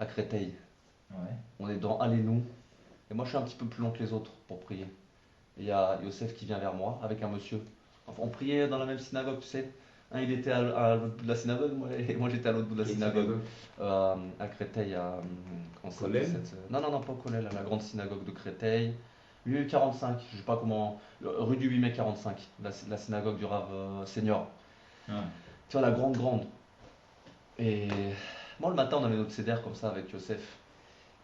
Créteil. Ouais. On est dans Allez-nous. Et moi, je suis un petit peu plus long que les autres pour prier. Et il y a Yosef qui vient vers moi avec un monsieur. Enfin, on priait dans la même synagogue, tu sais. Un, il était à l'autre bout de la synagogue, et moi j'étais à l'autre bout de la Quelle synagogue. synagogue? À Créteil, comment ça s'appelle Kollel? cette. Non, non, non, pas au Collège, à la grande synagogue de Créteil. 8 45, je sais pas comment. Rue du 8 mai 45, la synagogue du Rav Senior. Ouais. Tu vois, la grande, grande. Et moi, le matin, on avait notre CDR comme ça avec Yosef.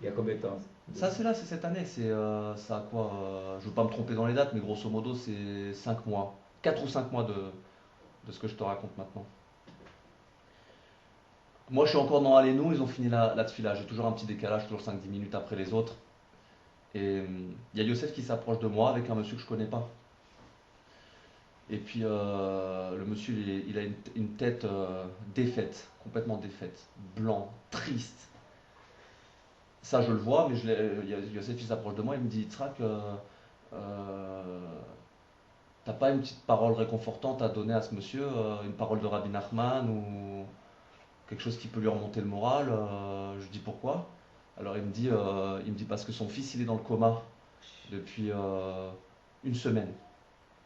Il y a combien de temps? Ça, c'est là, c'est cette année. Ça a quoi je veux pas me tromper dans les dates, mais grosso modo, c'est 5 mois. 4 ou 5 mois de ce que je te raconte maintenant. Moi, je suis encore dans Allez-nous, ils ont fini la tefila. J'ai toujours un petit décalage, toujours 5 10 minutes après les autres. Et il y a Yosef qui s'approche de moi avec un monsieur que je connais pas. Et puis, le monsieur, il a une tête défaite, complètement défaite. Blanc, triste. Ça, je le vois, mais Yosef, il s'approche de moi, il me dit, Yitzhak, euh, t'as pas une petite parole réconfortante à donner à ce monsieur, une parole de Rabbi Nachman ou quelque chose qui peut lui remonter le moral. Je dis pourquoi. Alors il me dit parce que son fils il est dans le coma depuis une semaine.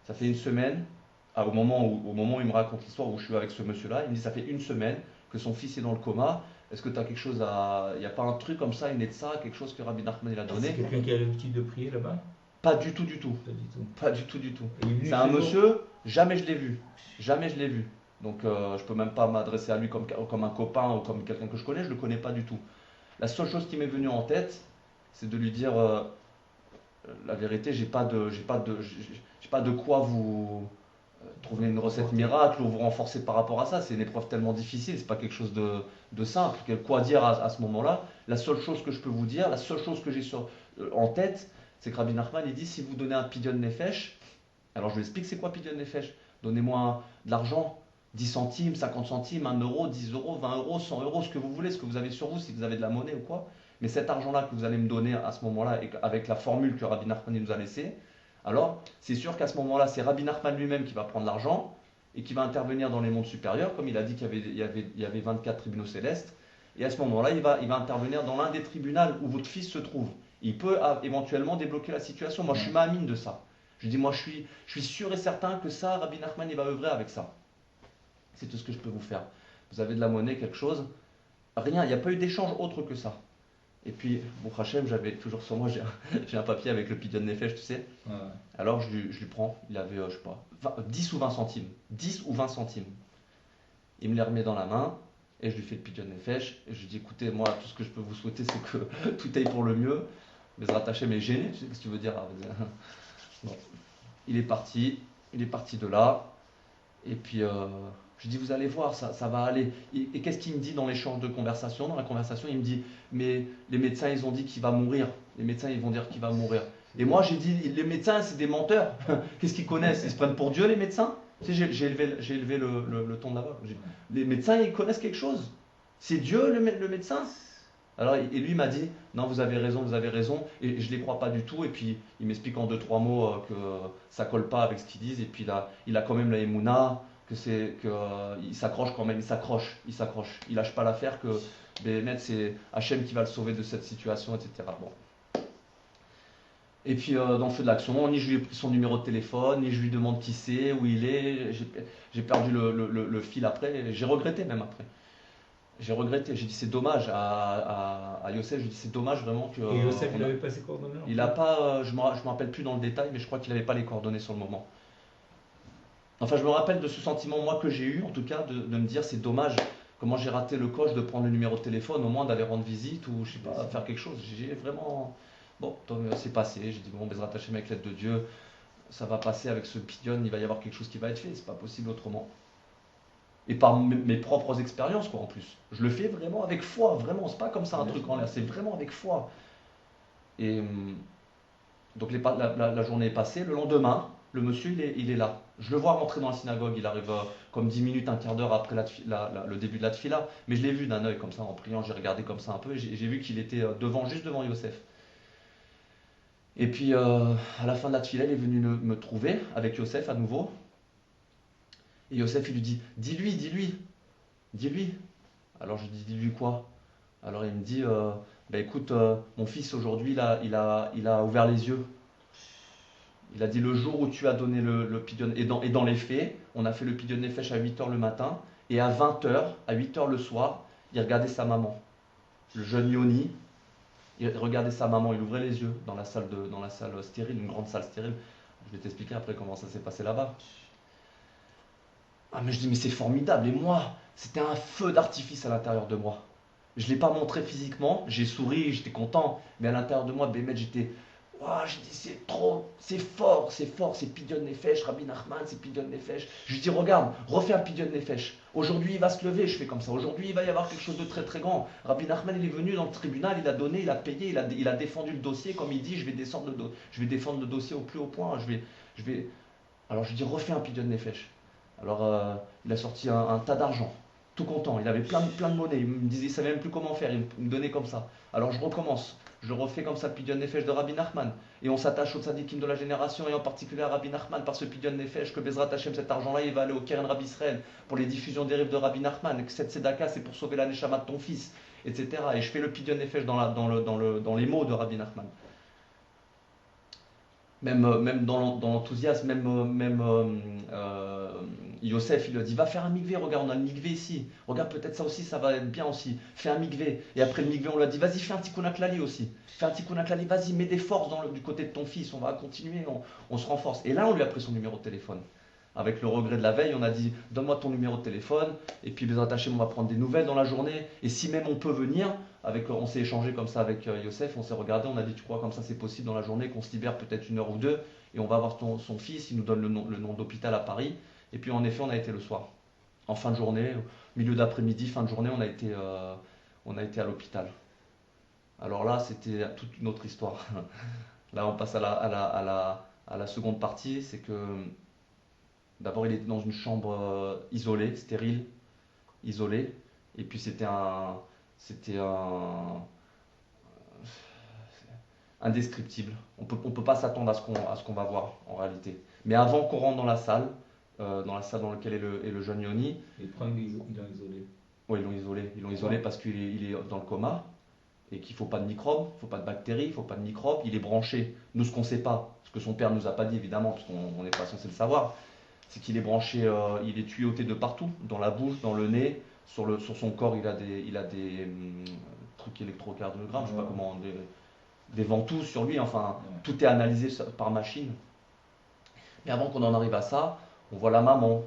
Ça fait une semaine, au moment où il me raconte l'histoire où je suis avec ce monsieur-là, il me dit ça fait une semaine que son fils est dans le coma. Est-ce que tu as quelque chose à. Il n'y a pas un truc comme ça, une ça, quelque chose que Rabbi Nachman il a C'est donné? quelqu'un qui a l'habitude de prier là-bas? Pas du tout, du tout. Pas du tout. Pas du tout, du tout. Et il est venu C'est un chez vous? monsieur, jamais je l'ai vu. Jamais je l'ai vu. Donc je peux même pas m'adresser à lui comme un copain ou comme quelqu'un que je connais, je le connais pas du tout. La seule chose qui m'est venue en tête, c'est de lui dire la vérité, j'ai pas de quoi vous trouver une recette Conforté. miracle ou vous renforcer par rapport à ça. C'est une épreuve tellement difficile, c'est pas quelque chose de simple. Quoi dire à ce moment-là? La seule chose que je peux vous dire, la seule chose que j'ai en tête, c'est que Rabbi Nachman il dit si vous donnez un pidyon nefesh, alors je vous explique c'est quoi pidyon nefesh. Donnez-moi de l'argent, 10 centimes, 50 centimes, 1 euro, 10 euros, 20 euros, 100 euros, ce que vous voulez, ce que vous avez sur vous, si vous avez de la monnaie ou quoi. Mais cet argent-là que vous allez me donner à ce moment-là, et avec la formule que Rabbi Nachman nous a laissée, alors c'est sûr qu'à ce moment-là, c'est Rabbi Nachman lui-même qui va prendre l'argent et qui va intervenir dans les mondes supérieurs, comme il a dit qu'il y avait 24 tribunaux célestes. Et à ce moment-là, il va intervenir dans l'un des tribunaux où votre fils se trouve. Il peut éventuellement débloquer la situation. Moi, je suis Ouais. ma'amine de ça. Je dis, moi, je suis sûr et certain que ça, Rabbi Nachman, il va œuvrer avec ça. C'est tout ce que je peux vous faire. Vous avez de la monnaie, quelque chose? Rien, il n'y a pas eu d'échange autre que ça. Et puis, bon, Hachem, j'avais toujours sur moi, j'ai un papier avec le pidyon nefesh, tu sais. Ouais. Alors, je lui prends, il avait, je sais pas, 10 ou 20 centimes. 10 ou 20 centimes. Il me les remet dans la main, et je lui fais le pidyon nefesh. Et je lui dis, écoutez, moi, tout ce que je peux vous souhaiter, c'est que tout aille pour le mieux. Mais Hachem est gêné, tu sais ce que tu veux dire. Bon. Il est parti de là. Et puis, je dis, vous allez voir, ça va aller. Et qu'est-ce qu'il me dit dans l'échange de conversation? Dans la conversation, il me dit, mais les médecins, ils ont dit qu'il va mourir. Les médecins, ils vont dire qu'il va mourir. Et moi, j'ai dit, les médecins, c'est des menteurs. Qu'est-ce qu'ils connaissent? Ils se prennent pour Dieu, les médecins? Tu sais, j'ai élevé le ton là-bas. Les médecins, ils connaissent quelque chose. C'est Dieu, le médecin? Alors, et lui m'a dit, non, vous avez raison, vous avez raison, et je ne les crois pas du tout. Et puis, il m'explique en deux, trois mots que ça colle pas avec ce qu'ils disent. Et puis, là, il a quand même la Emouna, il s'accroche quand même, il s'accroche. Il lâche pas l'affaire que Béhémet, c'est Hachem qui va le sauver de cette situation, etc. Bon. Et puis, dans le feu de l'action, ni je lui ai pris son numéro de téléphone, ni je lui demande qui c'est, où il est. J'ai perdu le fil après, j'ai regretté même après. J'ai regretté, j'ai dit c'est dommage à Yosef, j'ai dit c'est dommage vraiment que Et Yosef, il avait pas ses coordonnées non il plus? a pas, je me rappelle plus dans le détail, mais je crois qu'il n'avait pas les coordonnées sur le moment. Enfin, je me rappelle de ce sentiment moi que j'ai eu, en tout cas, de me dire c'est dommage comment j'ai raté le coche de prendre le numéro de téléphone, au moins d'aller rendre visite ou je sais Bien pas sûr. faire quelque chose. J'ai vraiment bon, c'est passé. J'ai dit bon, Bezrat Hashem avec l'aide de Dieu, ça va passer avec ce pidyon, il va y avoir quelque chose qui va être fait, c'est pas possible autrement. Et par mes propres expériences, quoi, en plus. Je le fais vraiment avec foi, vraiment. C'est pas comme ça un Bien truc sûr. en l'air, c'est vraiment avec foi. Et donc la journée est passée. Le lendemain, le monsieur, il est là. Je le vois rentrer dans la synagogue. Il arrive comme 10 minutes, un quart d'heure après le début de la tfila. Mais je l'ai vu d'un œil comme ça en priant. J'ai regardé comme ça un peu et j'ai vu qu'il était juste devant Yosef. Et puis à la fin de la tfila, il est venu me trouver avec Yosef à nouveau. Et Yosef, il lui dit dis-lui, dis-lui, dis-lui. Alors je dis dis-lui quoi? Alors il me dit, bah écoute, mon fils aujourd'hui, il a ouvert les yeux. Il a dit le jour où tu as donné le pidyon, et dans les faits, on a fait le pidyon nefesh à 8 heures le matin, et à 20 heures, à 8 heures le soir, il regardait sa maman. Le jeune Yoni, il regardait sa maman, il ouvrait les yeux dans la salle stérile, une grande salle stérile. Je vais t'expliquer après comment ça s'est passé là-bas. Ah mais je dis mais c'est formidable, et moi, c'était un feu d'artifice à l'intérieur de moi. Je ne l'ai pas montré physiquement, j'ai souri, j'étais content, mais à l'intérieur de moi, Bémet, j'étais. Ouah, j'ai dit c'est trop, c'est Pidyon Nefesh, Rabbi Nachman, c'est Pidyon Nefesh. Je lui dis regarde, refais un Pidyon Nefesh. Aujourd'hui il va se lever, je fais comme ça. Aujourd'hui il va y avoir quelque chose de très très grand. Rabbi Nachman il est venu dans le tribunal, il a donné, il a payé, il a défendu le dossier, comme il dit, je vais défendre le dossier au plus haut point. Je vais... Alors je lui dis refais un Pidyon Nefesh. Alors il a sorti un tas d'argent, tout content, il avait plein de monnaie, il me disait, il savait même plus comment faire, il me donnait comme ça. Alors je recommence, je refais comme ça le Pidyon Nefesh de Rabbi Nachman, et on s'attache aux tzadikim de la génération, et en particulier à Rabbi Nachman, par ce Pidyon Nefesh, que Bezrat Hashem, cet argent-là, il va aller au Keren Rabbi Israël, pour les diffusions des rives de Rabbi Nachman, et que cette tzedaka, c'est pour sauver la neshama de ton fils, etc. Et je fais le Pidyon Nefesh dans les mots de Rabbi Nachman. Même dans l'enthousiasme, Yosef, il lui a dit, va faire un mikvé, regarde, on a le mikvé ici, regarde, peut-être ça aussi, ça va être bien aussi, fais un mikvé. Et après le mikvé, on lui a dit, vas-y, fais un tikkun haklali aussi, fais un tikkun haklali, vas-y, mets des forces du côté de ton fils, on va continuer, on se renforce. Et là, on lui a pris son numéro de téléphone. Avec le regret de la veille, on a dit, donne-moi ton numéro de téléphone, et puis Bezrat Hashem, on va prendre des nouvelles dans la journée, et si même on peut venir, on s'est échangé comme ça avec Yosef, on s'est regardé, on a dit, tu crois comme ça c'est possible dans la journée, qu'on se libère peut-être une heure ou deux, et on va voir son fils, il nous donne le nom d'hôpital à Paris, et puis en effet on a été le soir, en fin de journée, milieu d'après-midi, fin de journée, on a été à l'hôpital. Alors là, c'était toute une autre histoire. Là, on passe à la seconde partie, c'est que d'abord il était dans une chambre isolée, stérile, isolée, et puis c'était indescriptible. On peut pas s'attendre à ce qu'on va voir en réalité. Mais avant qu'on rentre dans la salle dans laquelle est le jeune Yoni, Et le premier, ils l'ont isolé. ouais, ils l'ont isolé parce qu'il est dans le coma et qu'il faut pas de microbes, il faut pas de bactéries, il faut pas de microbes. Il est branché. Nous, ce qu'on sait pas, ce que son père nous a pas dit évidemment, parce qu'on n'est pas censé le savoir, c'est qu'il est branché, il est tuyauté de partout, dans la bouche, dans le nez, sur son corps, il a des trucs électrocardiogrammes, je sais pas comment, des ventouses sur lui, enfin, tout est analysé par machine. Mais avant qu'on en arrive à ça, on voit la maman,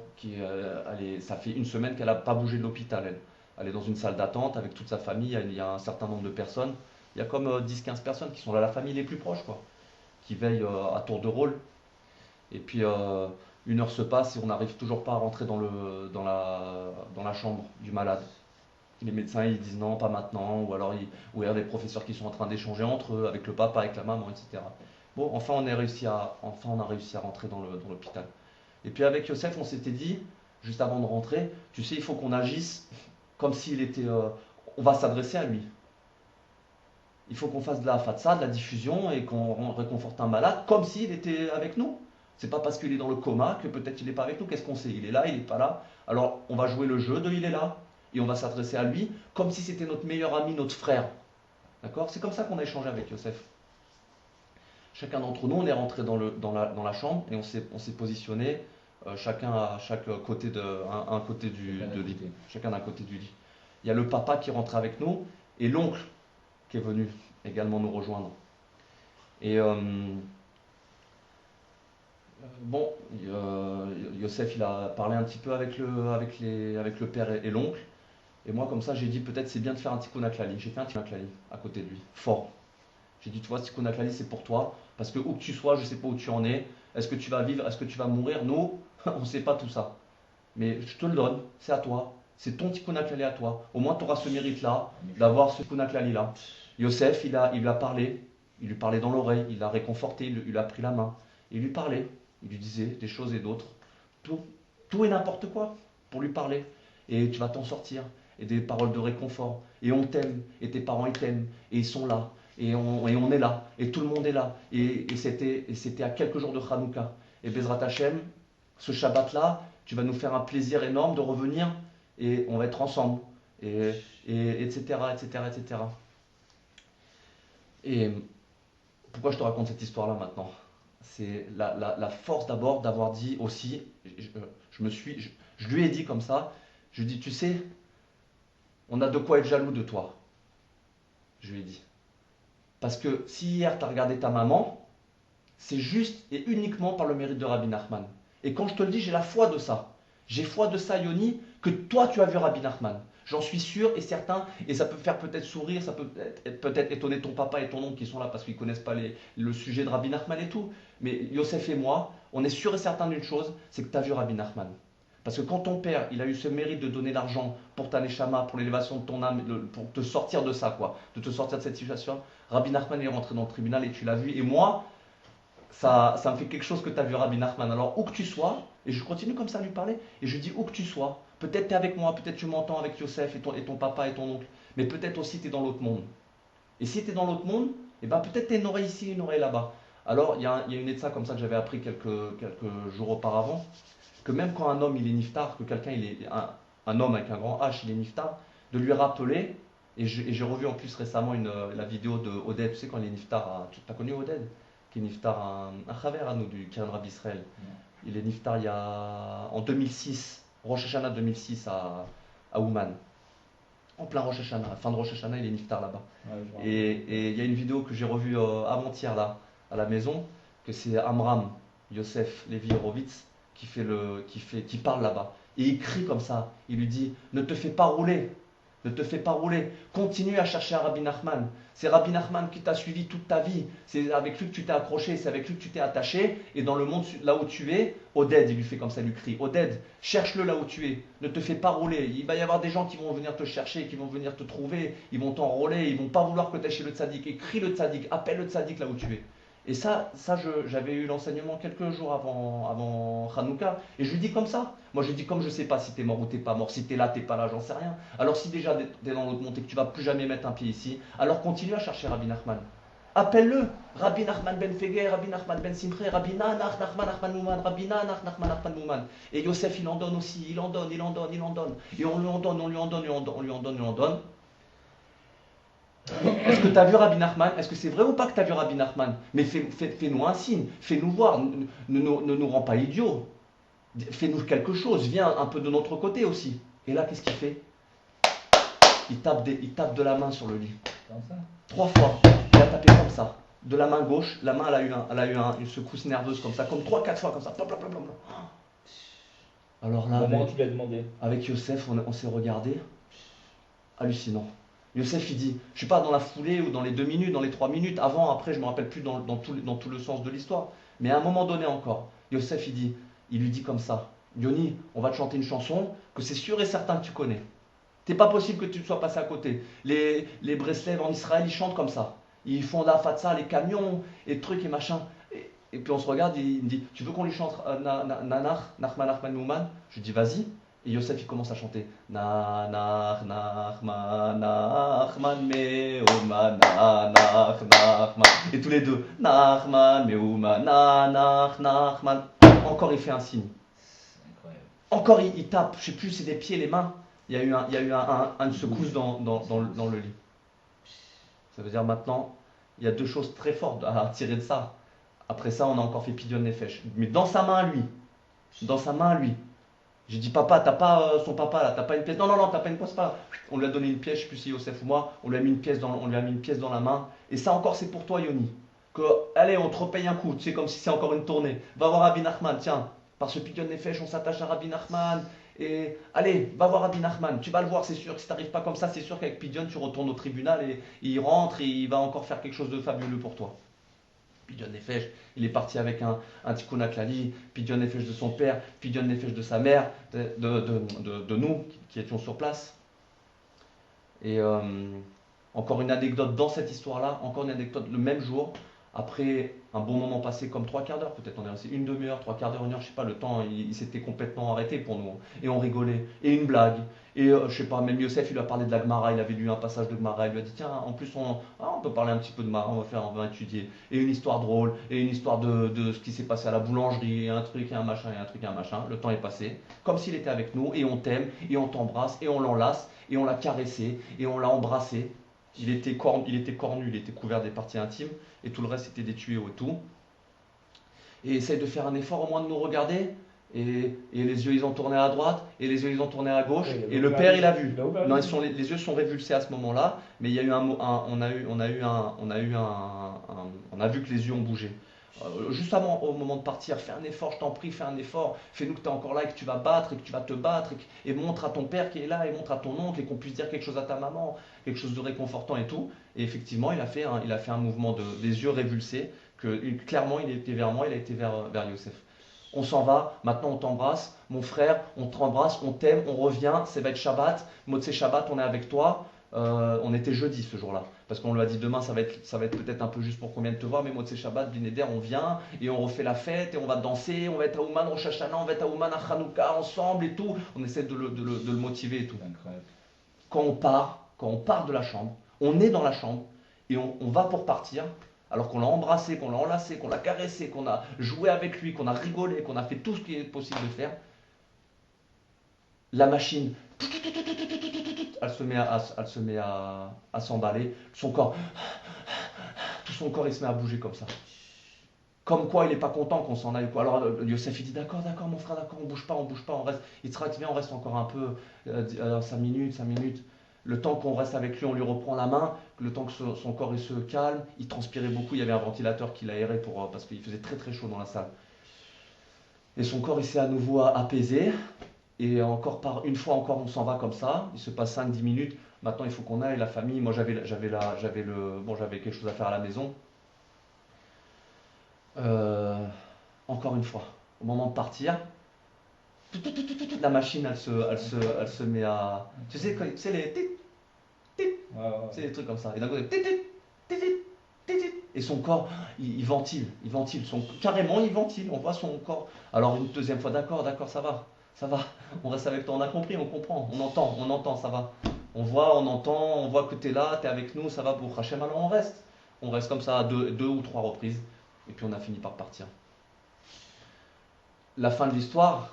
ça fait une semaine qu'elle n'a pas bougé de l'hôpital, elle. Elle est dans une salle d'attente avec toute sa famille, il y a un certain nombre de personnes. Il y a comme 10-15 personnes qui sont là, la famille les plus proches, quoi, qui veillent à tour de rôle. Et puis une heure se passe et on n'arrive toujours pas à rentrer dans la chambre du malade. Les médecins ils disent non, pas maintenant, ou alors il y a des professeurs qui sont en train d'échanger entre eux, avec le papa, avec la maman, etc. Bon, enfin on a réussi à rentrer dans l'hôpital. Et puis avec Yosef, on s'était dit, juste avant de rentrer, tu sais, il faut qu'on agisse comme s'il était. On va s'adresser à lui. Il faut qu'on fasse de la fatsa, de la diffusion, et qu'on réconforte un malade comme s'il était avec nous. C'est pas parce qu'il est dans le coma que peut-être il n'est pas avec nous. Qu'est-ce qu'on sait? Il est là, il n'est pas là. Alors on va jouer le jeu de il est là. Et on va s'adresser à lui comme si c'était notre meilleur ami, notre frère. D'accord? C'est comme ça qu'on a échangé avec Yosef. Chacun d'entre nous, on est rentré dans la chambre et on s'est positionné chacun à chaque côté un côté de lit. Chacun d'un côté du lit. Il y a le papa qui rentre avec nous et l'oncle qui est venu également nous rejoindre. Et bon, Yosef, il a parlé un petit peu avec le père et l'oncle. Et moi, comme ça, j'ai dit peut-être c'est bien de faire un tikkun haklali. J'ai fait un tikkun haklali à côté de lui, fort. J'ai dit, tu vois, tikkun haklali, c'est pour toi. Parce que où que tu sois, je ne sais pas où tu en es. Est-ce que tu vas vivre? Est-ce que tu vas mourir? Nous, on ne sait pas tout ça. Mais je te le donne, c'est à toi. C'est ton tikkun haklali à toi. Au moins, tu auras ce mérite-là, d'avoir ce tikkun haklali-là. Yosef, il a parlé. Il lui parlait dans l'oreille. Il l'a réconforté. Il lui a pris la main. Il lui parlait. Il lui disait des choses et d'autres. Tout et n'importe quoi pour lui parler. Et tu vas t'en sortir. Et des paroles de réconfort. Et on t'aime. Et tes parents, ils t'aiment. Et ils sont là. Et on est là. Et tout le monde est là. Et c'était à quelques jours de Hanouka. Et Bezrat Hashem, ce Shabbat-là, tu vas nous faire un plaisir énorme de revenir. Et on va être ensemble. et, etc., etc., etc. Et pourquoi je te raconte cette histoire-là maintenant? C'est la force d'abord d'avoir dit aussi, je lui ai dit comme ça, je lui ai dit, tu sais, on a de quoi être jaloux de toi, je lui ai dit. Parce que si hier tu as regardé ta maman, c'est juste et uniquement par le mérite de Rabbi Nachman. Et quand je te le dis, j'ai la foi de ça. J'ai foi de ça, Yoni, que toi tu as vu Rabbi Nachman. J'en suis sûr et certain, et ça peut faire peut-être sourire, ça peut peut-être étonner ton papa et ton oncle qui sont là parce qu'ils ne connaissent pas le sujet de Rabbi Nachman et tout. Mais Yosef et moi, on est sûr et certain d'une chose, c'est que tu as vu Rabbi Nachman. Parce que quand ton père, il a eu ce mérite de donner l'argent pour ta neshama, pour l'élévation de ton âme, pour te sortir de ça, quoi, de te sortir de cette situation, Rabbi Nachman est rentré dans le tribunal et tu l'as vu. Et moi, ça me fait quelque chose que tu as vu Rabbi Nachman. Alors, où que tu sois, et je continue comme ça à lui parler, et je dis où que tu sois, peut-être tu es avec moi, peut-être tu m'entends avec Yosef et ton papa et ton oncle, mais peut-être aussi tu es dans l'autre monde. Et si tu es dans l'autre monde, eh ben, peut-être tu as une oreille ici, une oreille là-bas. Alors, il y a une étude comme ça que j'avais appris quelques jours auparavant, que même quand un homme il est niftar, que quelqu'un il est un homme avec un grand H, il est niftar, de lui rappeler, et j'ai revu en plus récemment la vidéo de Oded, tu sais quand il est niftar, tu as connu Oded? Qui est niftar, un chaver à nous du Kiran Rabbi Israël. Il est niftar en 2006, Rosh Hashanah 2006 à Ouman. En plein Rosh Hashanah, fin de Rosh Hashanah, il est niftar là-bas. Ouais, Et il y a une vidéo que j'ai revue avant-hier là, à la maison, que c'est Amram, Yosef Levi Horowitz, qui parle là-bas. Et il crie comme ça, il lui dit, ne te fais pas rouler, ne te fais pas rouler, continue à chercher un Rabbi Nachman. C'est Rabbi Nachman qui t'a suivi toute ta vie, c'est avec lui que tu t'es accroché, c'est avec lui que tu t'es attaché, et dans le monde là où tu es, Oded, il lui fait comme ça, il lui crie, Oded, cherche-le là où tu es, ne te fais pas rouler, il va y avoir des gens qui vont venir te chercher, qui vont venir te trouver, ils vont t'enrôler, ils vont pas vouloir que tu ailles chez le tzaddik, et crie le tzaddik, appelle le tzaddik là où tu es. Et ça j'avais eu l'enseignement quelques jours avant Hanouka, et je lui dis comme ça. Moi je lui dis comme je sais pas si t'es mort ou t'es pas mort, si t'es là, j'en sais rien. Alors si déjà t'es dans l'autre monde et que tu vas plus jamais mettre un pied ici, alors continue à chercher Rabbi Nachman. Appelle-le, Rabbi Nachman ben Feger, Rabbi Nachman ben Simche, Rabbi Nanach, Nachman, Nachman Mouman, Rabbi Nanach, Nachman, Nachman Mouman. Et Yosef il en donne aussi, il en donne. Et on lui en donne, on lui en donne, on lui en donne. Est-ce que tu as vu Rabbi Nachman? Est-ce que c'est vrai ou pas que tu as vu Rabbi Nachman? Mais fais-nous un signe, fais-nous voir, ne nous rends pas idiots. Fais-nous quelque chose, viens un peu de notre côté aussi. Et là, qu'est-ce qu'il fait? Il tape de la main sur le lit. comme ça. 3 fois. Il a tapé comme ça. De la main gauche, la main elle a eu une secousse nerveuse comme ça, comme 3-4 fois comme ça. Plop, plop, plop, plop. Alors là, Au moment où tu lui as demandé. avec Yosef, on s'est regardé. Hallucinant. Yosef, il dit, je ne suis pas dans la foulée ou dans les 2 minutes, dans les 3 minutes, avant, après, je ne me rappelle plus dans tout le sens de l'histoire. Mais à un moment donné encore, Yosef, il lui dit comme ça, Yoni, on va te chanter une chanson que c'est sûr et certain que tu connais. C'est pas possible que tu sois passé à côté. Les Breslev en Israël, ils chantent comme ça. Ils font la fatsa, les camions, et trucs et machin. Et puis on se regarde, il me dit, tu veux qu'on lui chante Nanach, Nachman, Nachman, Mouman? Je lui dis, vas-y. Et Yosef, il commence à chanter Nanach, Nachman, Nachman, Meuman, Nanach, Nachman. Et tous les deux, Nachman, Meuman, Nanach, Nachman. Encore, il fait un signe. C'est incroyable. Encore, il tape, je sais plus, c'est des pieds, les mains. Il y a eu une secousse dans le lit. Ça veut dire maintenant, il y a 2 choses très fortes à tirer de ça. Après ça, on a encore fait Pidyon Nefesh. Mais dans sa main à lui, j'ai dit, papa, t'as pas son papa là, t'as pas une pièce. Non, non, non, t'as pas une pièce, pas. On lui a donné une pièce, je sais plus si Yosef ou moi, on lui a mis une pièce dans la main. Et ça encore, c'est pour toi, Yoni. Que, allez, on te repaye un coup, tu sais, comme si c'est encore une tournée. Va voir Rabbi Nachman, tiens, par ce Pidyon Nefesh, on s'attache à Rabbi Nachman. Et allez, va voir Rabbi Nachman, tu vas le voir, c'est sûr que si t'arrives pas comme ça, c'est sûr qu'avec Pidyon, tu retournes au tribunal et il rentre et il va encore faire quelque chose de fabuleux pour toi. Pidyon Nefesh, il est parti avec un tikkun haklali, Pidyon Nefesh de son père, Pidyon Nefesh de sa mère, de nous qui étions sur place. Et encore une anecdote dans cette histoire-là, encore une anecdote le même jour, après un bon moment passé comme 3 quarts d'heure, peut-être on est resté une demi-heure, 3 quarts d'heure, une heure, je sais pas, le temps il s'était complètement arrêté pour nous. Et on rigolait, et une blague, et je sais pas, même Youssef il lui a parlé de la Gemara, il avait lu un passage de Gemara, il lui a dit tiens, en plus on peut parler un petit peu de Gemara, on va étudier. Et une histoire drôle, et une histoire de ce qui s'est passé à la boulangerie, et un truc, et un machin, et un truc, et un machin. Le temps est passé, comme s'il était avec nous, et on t'aime, et on t'embrasse, et on l'enlace, et on l'a caressé, et on l'a embrassé. Il était cornu, il était couvert des parties intimes, et tout le reste c'était des tuyaux et tout. Et essaye de faire un effort au moins de nous regarder. Et les yeux ils ont tourné à droite, et les yeux ils ont tourné à gauche, Ouais, il avait et le ouvert père les il a yeux. vu. Il a ouvert Non, les yeux. les yeux sont révulsés à ce moment-là, mais il y a eu on a vu que les yeux ont bougé. Juste avant, au moment de partir, fais un effort, je t'en prie, fais un effort, fais-nous que tu es encore là et que tu vas battre et que tu vas te battre et montre à ton père qui est là et montre à ton oncle et qu'on puisse dire quelque chose à ta maman, quelque chose de réconfortant et tout. Et effectivement, il a fait un mouvement des yeux révulsés, clairement il était vers moi, il a été vers Youssef. On s'en va, maintenant on t'embrasse, mon frère, on t'embrasse, on t'aime, on revient, ça va être Shabbat, Motsé Shabbat, on est avec toi. On était jeudi ce jour-là, parce qu'on lui a dit demain ça va être peut-être un peu juste pour qu'on vienne te voir, mais Motsé Shabbat, Bineder, on vient et on refait la fête et on va danser, on va être à Ouman Rosh Hashanah, on va être à Ouman à Hanouka ensemble et tout. On essaie de le motiver et tout. Incroyable. Quand on part de la chambre, on est dans la chambre et on va pour partir, alors qu'on l'a embrassé, qu'on l'a enlacé, qu'on l'a caressé, qu'on a joué avec lui, qu'on a rigolé, qu'on a fait tout ce qui est possible de faire. La machine, elle se met à s'emballer. Tout son corps, il se met à bouger comme ça. Comme quoi, il n'est pas content qu'on s'en aille. Alors, Youssef, il dit d'accord, mon frère, d'accord, on bouge pas, on reste. Il te dit, viens, on reste encore un peu, 5 minutes, 5 minutes. Le temps qu'on reste avec lui, on lui reprend la main. Le temps que son corps il se calme, il transpirait beaucoup. Il y avait un ventilateur qui l'aérait parce qu'il faisait très très chaud dans la salle. Et son corps, il s'est à nouveau apaisé. Et une fois encore, on s'en va comme ça. Il se passe 5-10 minutes. Maintenant, il faut qu'on aille, la famille. Moi, j'avais quelque chose à faire à la maison. Encore une fois, au moment de partir, la machine, elle se met à. Tu sais, c'est les. C'est des trucs comme ça. Et d'un coup, et son corps, il ventile. Carrément, il ventile. On voit son corps. Alors, une deuxième fois, d'accord, ça va. On reste avec toi, on a compris, on comprend, on entend, ça va. On voit, on entend, on voit que tu es là, tu es avec nous, ça va pour Hachem, alors on reste. On reste comme ça à deux ou trois reprises. Et puis on a fini par partir. La fin de l'histoire,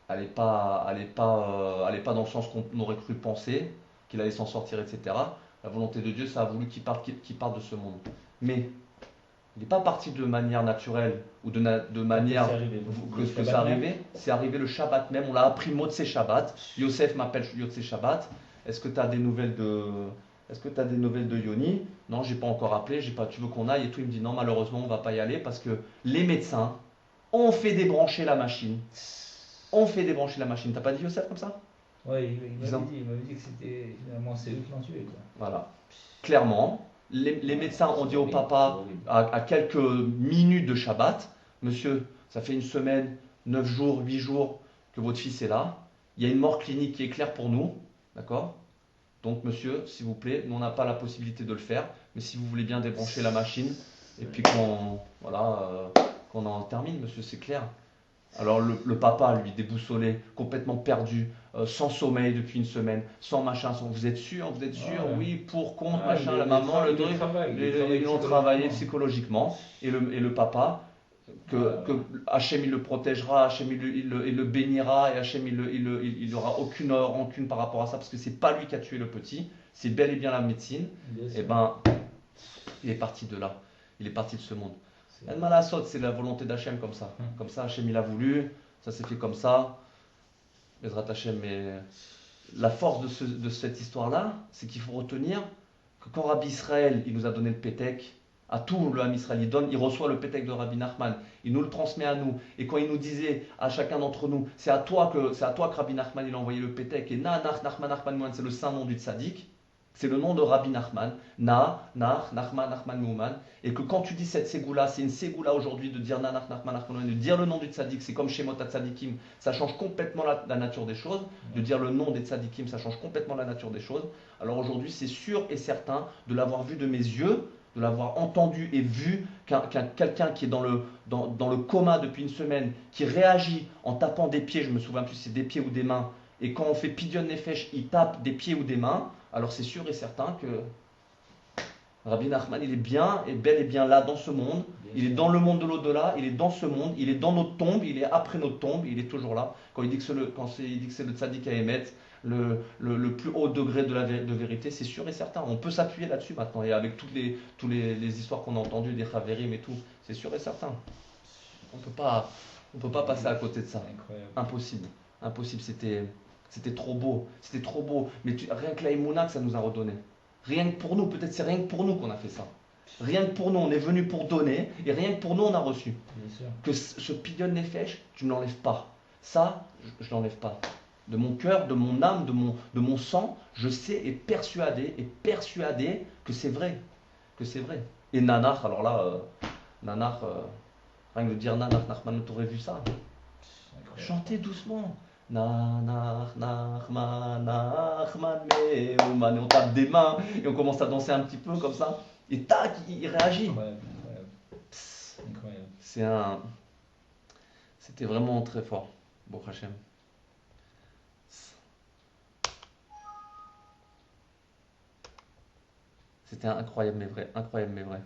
elle n'est pas dans le sens qu'on aurait cru penser, qu'il allait s'en sortir, etc. La volonté de Dieu, ça a voulu qu'il parte de ce monde. Mais il n'est pas parti de manière naturelle ou de manière que ça arrivait. C'est arrivé le Shabbat même. On l'a appris Motsé Shabbat. Youssef m'appelle Yotsé Shabbat. Est-ce que tu as des nouvelles de Yoni? Non, j'ai pas encore appelé. Tu veux qu'on aille et tout. Il me dit non, malheureusement, on va pas y aller parce que les médecins ont fait débrancher la machine. T'as pas dit Youssef comme ça? Oui, il m'avait dit que c'était finalement c'est eux qui l'ont tué. Quoi. Voilà. Clairement, les médecins ont dit au papa à quelques minutes de Shabbat, monsieur, ça fait 1 semaine, 9 jours, 8 jours que votre fils est là. Il y a une mort clinique qui est claire pour nous, d'accord? Donc monsieur, s'il vous plaît, nous on n'a pas la possibilité de le faire, mais si vous voulez bien débrancher la machine et puis qu'on en termine, monsieur, c'est clair. Alors le papa, lui, déboussolé, complètement perdu, sans sommeil depuis 1 semaine, sans machin, vous êtes sûr, oui, pour, contre, machin, la maman, le truc, ils l'ont travaillé psychologiquement, et le papa, que Hachem il le protégera, Hachem il le bénira, et Hachem il aura aucune rancune par rapport à ça, parce que c'est pas lui qui a tué le petit, c'est bel et bien la médecine, et ben, il est parti de là, il est parti de ce monde. El Malasot, c'est la volonté d'Hachem comme ça. Comme ça, Hachem il a voulu, ça s'est fait comme ça. Bezrat Hachem, mais la force de cette histoire-là, c'est qu'il faut retenir que quand Rabbi Israël, il nous a donné le Pétek, à tout le Ham Israël, il reçoit le Pétek de Rabbi Nachman, il nous le transmet à nous. Et quand il nous disait à chacun d'entre nous, c'est à toi que Rabbi Nachman il a envoyé le Pétek, et Nachman, c'est le saint nom du tzaddik. C'est le nom de Rabbi Nachman, Nachman Mouman, et que quand tu dis cette ségoula, c'est une ségoula aujourd'hui de dire Nachman, de dire le nom du tzaddik, c'est comme Shemot tzaddikim, ça change complètement la nature des choses, de dire le nom des tzaddikim, ça change complètement la nature des choses. Alors aujourd'hui, c'est sûr et certain de l'avoir vu de mes yeux, de l'avoir entendu et vu quelqu'un qui est dans le coma depuis une semaine, qui réagit en tapant des pieds, je me souviens plus si c'est des pieds ou des mains, et quand on fait Pidyon Nefesh, il tape des pieds ou des mains, alors c'est sûr et certain que Rabbi Nachman, il est bien et bel et bien là dans ce monde. Bien Il est sûr. dans le monde de l'au-delà, il est dans ce monde, il est dans notre tombe, il est après notre tombe, il est toujours là. Quand il dit que c'est le tzaddik à émettre, le plus haut degré de vérité, c'est sûr et certain. On peut s'appuyer là-dessus maintenant. Et avec les histoires qu'on a entendues, des Chaverim et tout, c'est sûr et certain. On peut pas passer à côté de ça. Incroyable. Impossible. Impossible. C'était trop beau. C'était trop beau. Mais rien que la Emouna que ça nous a redonné. Rien que pour nous, peut-être c'est rien que pour nous qu'on a fait ça. Rien que pour nous, on est venu pour donner, et rien que pour nous, on a reçu. Bien sûr. Que ce pidyon nefesh, tu ne l'enlèves pas. Ça, je ne l'enlève pas. De mon cœur, de mon âme, de mon sang, je sais et persuadé que c'est vrai. Que c'est vrai. Et Nanach, alors là, Nanach, rien que de dire Nanach, Nachman, t'aurais vu ça. Incroyable. Chantez doucement. Nanach, Nachman, Nachman, Meuman. Et on tape des mains et on commence à danser un petit peu comme ça. Et tac, il réagit. Incroyable. Incroyable. C'était vraiment très fort. Bon, Hachem. C'était incroyable mais vrai. Incroyable mais vrai.